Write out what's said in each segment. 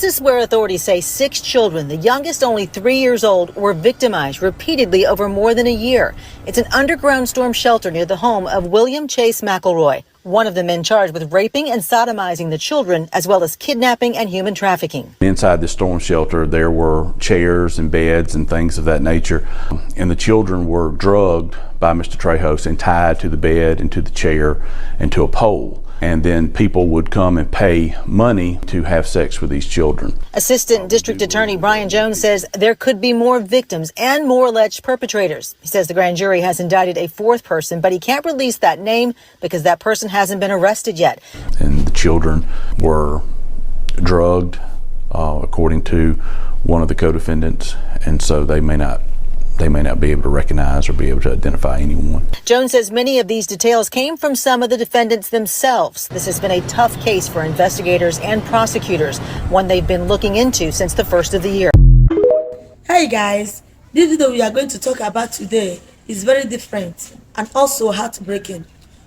This is where authorities say 6 children, the youngest only 3 years old, were victimized repeatedly over more than a year. It's an underground storm shelter near the home of William Chase McElroy, one of the men charged with raping and sodomizing the children, as well as kidnapping and human trafficking. Inside the storm shelter, there were chairs and beds and things of that nature, and the children were drugged by Mr. Trejos and tied to the bed and to the chair and to a pole. And then people would come and pay money to have sex with these children. Assistant District Attorney Brian Jones says there could be more victims and more alleged perpetrators. He says the grand jury has indicted a 4th person, but he can't release that name because that person hasn't been arrested yet. And the children were drugged, according to one of the co-defendants, and so they may not be able to recognize or be able to identify anyone. Jones says many of these details came from some of the defendants themselves. This has been a tough case for investigators and prosecutors, one they've been looking into since the first of the year. Hey guys, this video we are going to talk about today is very different and also heartbreaking.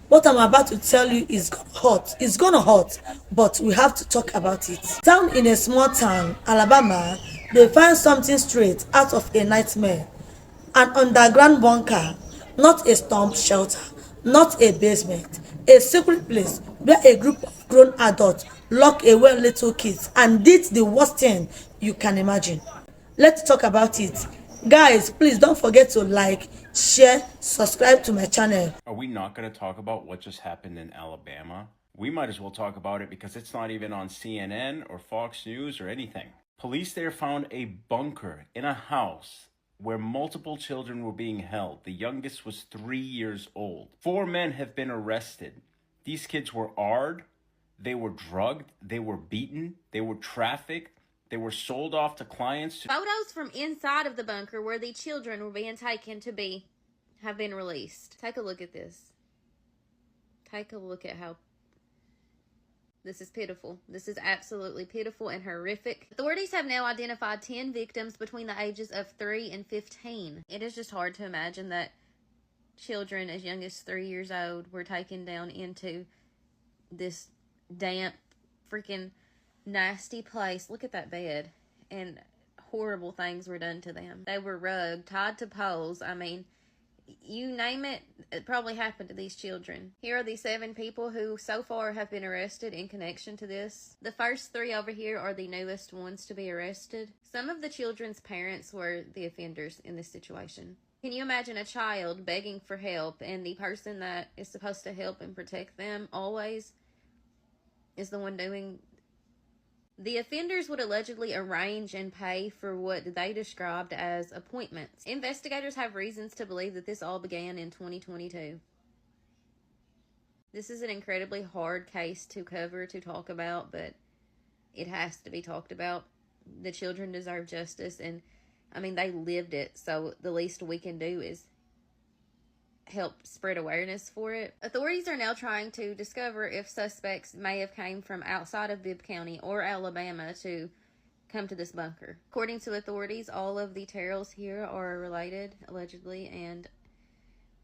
What I'm about to tell you is hot. It's gonna hurt, but we have to talk about it. Down in a small town, Alabama, they find something straight out of a nightmare. An underground bunker, not a storm shelter, not a basement, a secret place where a group of grown adults lock away little kids and did the worst thing you can imagine. Let's talk about it. Guys, please don't forget to like, share, subscribe to my channel. Are we not going to talk about what just happened in Alabama? We might as well talk about it because it's not even on CNN or Fox News or anything. Police there found a bunker in a house where multiple children were being held. The youngest was 3 years old. 4 men have been arrested. These kids were AR'd, they were drugged, they were beaten, they were trafficked, they were sold off to clients. Photos from inside of the bunker where the children were being taken to have been released. Take a look at this. Take a look at how this is pitiful. This is absolutely pitiful and horrific. Authorities have now identified 10 victims between the ages of 3 and 15. It is just hard to imagine that children as young as 3 years old were taken down into this damp, freaking nasty place. Look at that bed. And horrible things were done to them. They were rugged, tied to poles. I mean, you name it, it probably happened to these children. Here are the 7 people who so far have been arrested in connection to this. The first 3 over here are the newest ones to be arrested. Some of the children's parents were the offenders in this situation. Can you imagine a child begging for help and the person that is supposed to help and protect them always is the one doing? The offenders would allegedly arrange and pay for what they described as appointments. Investigators have reasons to believe that this all began in 2022. This is an incredibly hard case to cover, to talk about, but it has to be talked about. The children deserve justice, and I mean, they lived it, so the least we can do is help spread awareness for it. Authorities are now trying to discover if suspects may have came from outside of Bibb County or Alabama to come to this bunker. According to authorities, all of the Terrells here are related, allegedly, and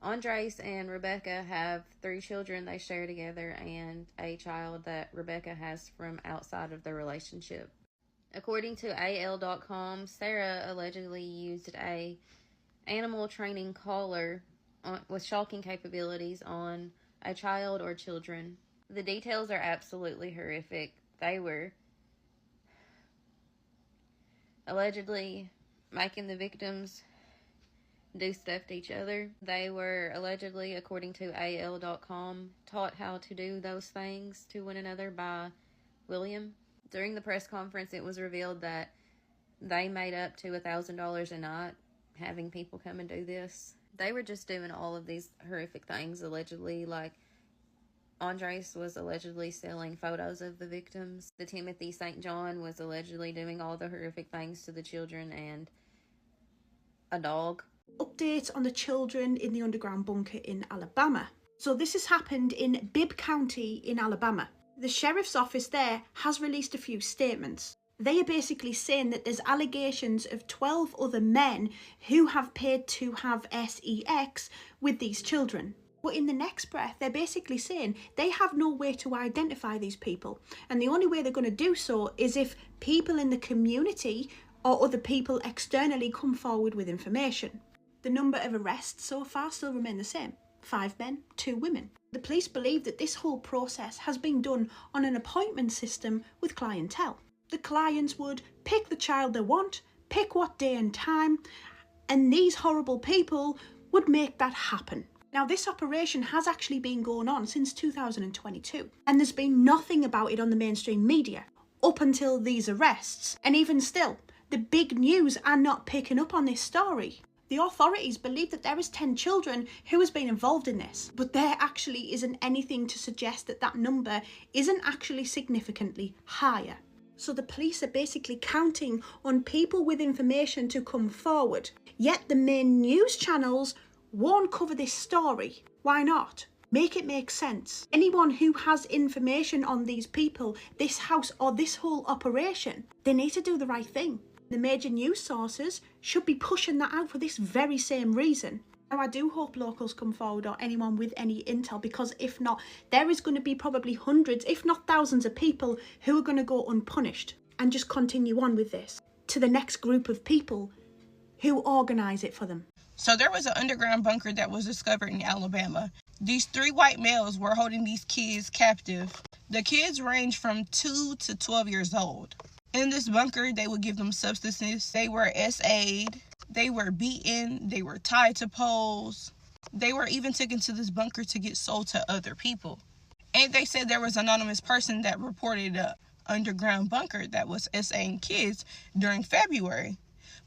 Andres and Rebecca have 3 children they share together and a child that Rebecca has from outside of their relationship. According to AL.com, Sarah allegedly used a animal training collar with shocking capabilities on a child or children. The details are absolutely horrific. They were allegedly making the victims do stuff to each other. They were allegedly, according to AL.com, taught how to do those things to one another by William. During the press conference, it was revealed that they made up to $1,000 a night having people come and do this. They were just doing all of these horrific things, allegedly. Like, Andres was allegedly selling photos of the victims. The Timothy St. John was allegedly doing all the horrific things to the children and a dog. Update on the children in the underground bunker in Alabama. So this has happened in Bibb County in Alabama. The sheriff's office there has released a few statements. They are basically saying that there's allegations of 12 other men who have paid to have sex with these children. But in the next breath, they're basically saying they have no way to identify these people. And the only way they're going to do so is if people in the community or other people externally come forward with information. The number of arrests so far still remain the same. 5 men, 2 women. The police believe that this whole process has been done on an appointment system with clientele. The clients would pick the child they want, pick what day and time, and these horrible people would make that happen. Now, this operation has actually been going on since 2022, and there's been nothing about it on the mainstream media up until these arrests. And even still, the big news are not picking up on this story. The authorities believe that there is 10 children who has been involved in this, but there actually isn't anything to suggest that that number isn't actually significantly higher. So the police are basically counting on people with information to come forward. Yet the main news channels won't cover this story. Why not? Make it make sense. Anyone who has information on these people, this house, or this whole operation, they need to do the right thing. The major news sources should be pushing that out for this very same reason. Now, I do hope locals come forward or anyone with any intel, because if not, there is going to be probably hundreds, if not thousands of people who are going to go unpunished and just continue on with this to the next group of people who organise it for them. So there was an underground bunker that was discovered in Alabama. These 3 white males were holding these kids captive. The kids range from 2 to 12 years old. In this bunker, they would give them substances. They were SA'd. They were beaten. They were tied to poles. They were even taken to this bunker to get sold to other people. And they said there was an anonymous person that reported an underground bunker that was SA'ing kids during February.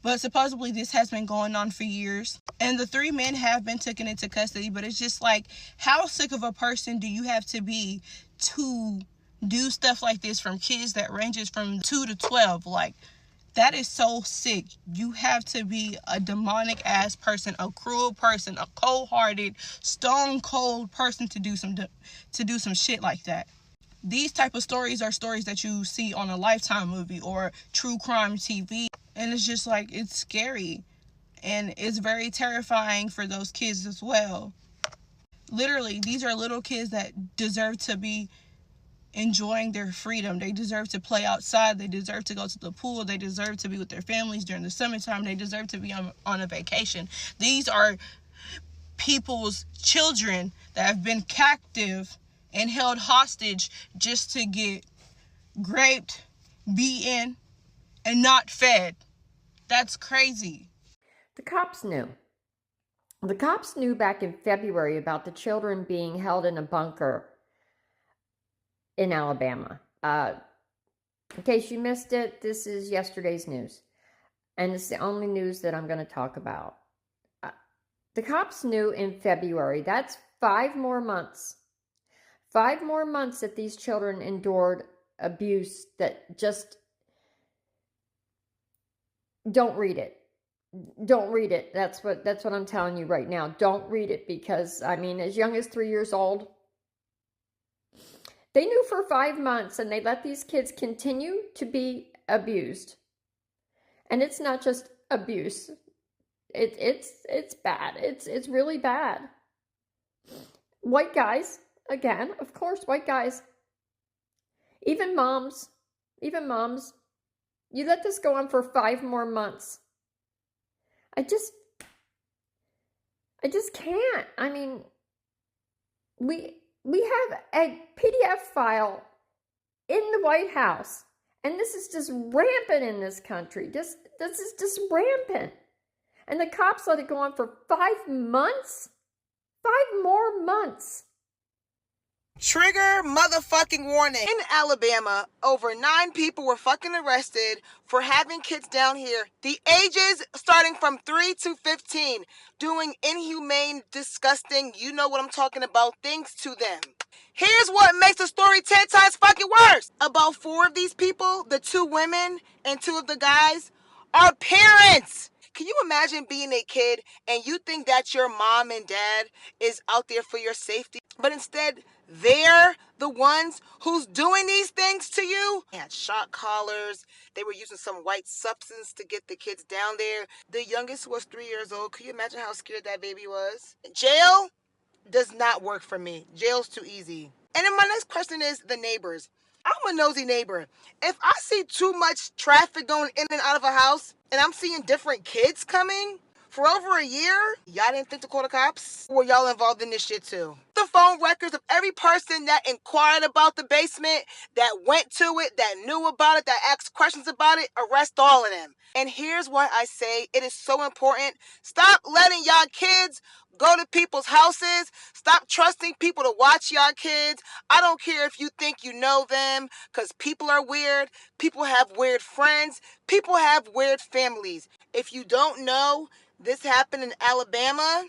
But supposedly this has been going on for years. And the 3 men have been taken into custody. But it's just like, how sick of a person do you have to be to do stuff like this from kids that ranges from 2 to 12? Like, that is so sick. You have to be a demonic ass person, a cruel person, a cold-hearted, stone cold person to do some shit like that. These type of stories are stories that you see on a Lifetime movie or true crime TV, and it's just like, it's scary, and it's very terrifying for those kids as well. Literally, these are little kids that deserve to be enjoying their freedom. They deserve to play outside. They deserve to go to the pool. They deserve to be with their families during the summertime. They deserve to be on a vacation. These are people's children that have been captive and held hostage just to get raped, beaten, and not fed. That's crazy. The cops knew. The cops knew back in February about the children being held in a bunker in Alabama. In case you missed it, this is yesterday's news. And it's the only news that I'm going to talk about. The cops knew in February. That's 5 more months. 5 more months that these children endured abuse that just... Don't read it. Don't read it. That's what I'm telling you right now. Don't read it, because, I mean, as young as 3 years old, they knew for 5 months, and they let these kids continue to be abused. And it's not just abuse. It's bad. It's really bad. White guys, again, of course, white guys. Even moms. You let this go on for 5 more months. I just can't. I mean, we have a PDF file in the White House, and this is just rampant in this country. This is just rampant. And the cops let it go on for 5 months? 5 more months. Trigger motherfucking warning. In Alabama, over 9 people were fucking arrested for having kids down here, the ages starting from 3 to 15, doing inhumane, disgusting, you know what I'm talking about, things to them. Here's what makes the story 10 times fucking worse. About 4 of these people, the 2 women and 2 of the guys, are parents. Can you imagine being a kid and you think that your mom and dad is out there for your safety, but instead they're the ones who's doing these things to you? They had shock collars. They were using some white substance to get the kids down there. The youngest was 3 years old. Can you imagine how scared that baby was? Jail does not work for me. Jail's too easy. And then my next question is the neighbors. I'm a nosy neighbor. If I see too much traffic going in and out of a house and I'm seeing different kids coming for over a year, y'all didn't think to call the cops? Were y'all involved in this shit too? The phone records of every person that inquired about the basement, that went to it, that knew about it, that asked questions about it, arrest all of them. And here's why I say it is so important. Stop letting y'all kids go to people's houses. Stop trusting people to watch y'all kids. I don't care if you think you know them, because people are weird. People have weird friends. People have weird families. If you don't know, this happened in Alabama.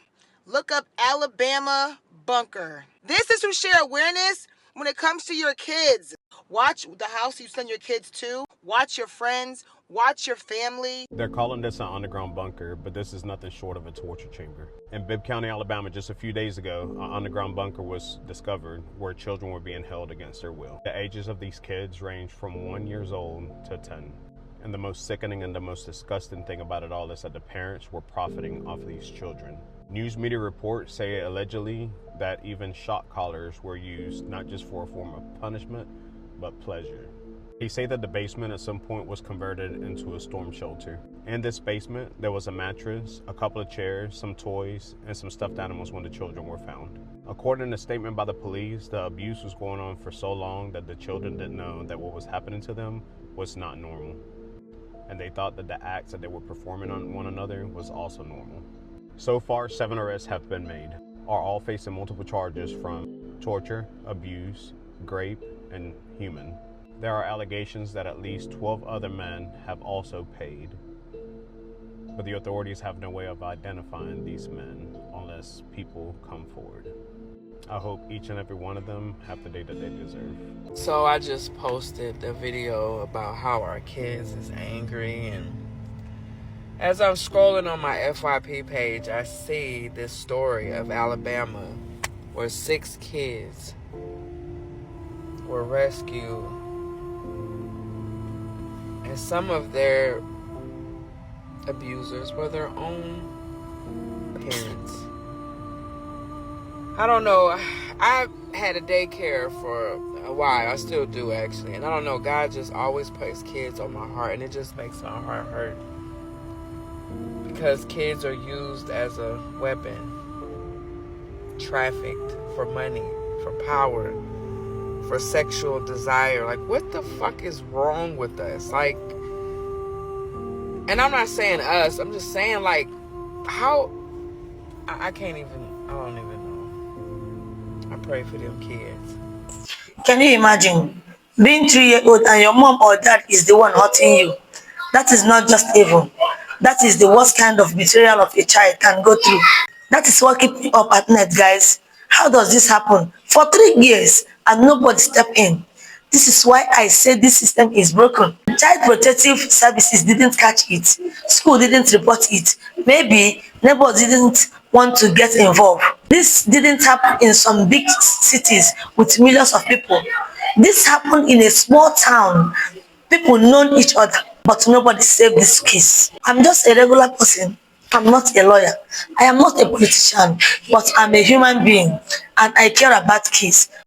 Look up Alabama bunker. This is to share awareness when it comes to your kids. Watch the house you send your kids to. Watch your friends. Watch your family. They're calling this an underground bunker, but this is nothing short of a torture chamber. In Bibb County, Alabama, just a few days ago, an underground bunker was discovered where children were being held against their will. The ages of these kids range from 1 year old to 10. And the most sickening and the most disgusting thing about it all is that the parents were profiting off of these children. News media reports say allegedly that even shock collars were used not just for a form of punishment, but pleasure. They say that the basement at some point was converted into a storm shelter. In this basement, there was a mattress, a couple of chairs, some toys, and some stuffed animals when the children were found. According to a statement by the police, the abuse was going on for so long that the children didn't know that what was happening to them was not normal. And they thought that the acts that they were performing on one another was also normal. So far, 7 arrests have been made, are all facing multiple charges from torture, abuse, rape, and human. There are allegations that at least 12 other men have also paid, but the authorities have no way of identifying these men unless people come forward. I hope each and every one of them have the day that they deserve. So I just posted the video about how our kids is angry, and as I'm scrolling on my FYP page, I see this story of Alabama where 6 kids were rescued, and some of their abusers were their own parents. I don't know. I had a daycare for a while. I still do, actually. And I don't know. God just always puts kids on my heart, and it just makes my heart hurt. Because kids are used as a weapon, trafficked for money, for power, for sexual desire. Like, what the fuck is wrong with us? Like, and I'm not saying us. I'm just saying, like, how... I don't even know. I pray for them kids. Can you imagine being 3-year-old and your mom or dad is the one hurting you? That is not just evil. That is the worst kind of betrayal of a child can go through. That is what keeps me up at night, guys. How does this happen? For 3 years and nobody stepped in. This is why I say this system is broken. Child protective services didn't catch it. School didn't report it. Maybe neighbors didn't want to get involved. This didn't happen in some big cities with millions of people. This happened in a small town. People know each other, but nobody saved this case. I'm just a regular person. I'm not a lawyer. I am not a politician, but I'm a human being, and I care about kids.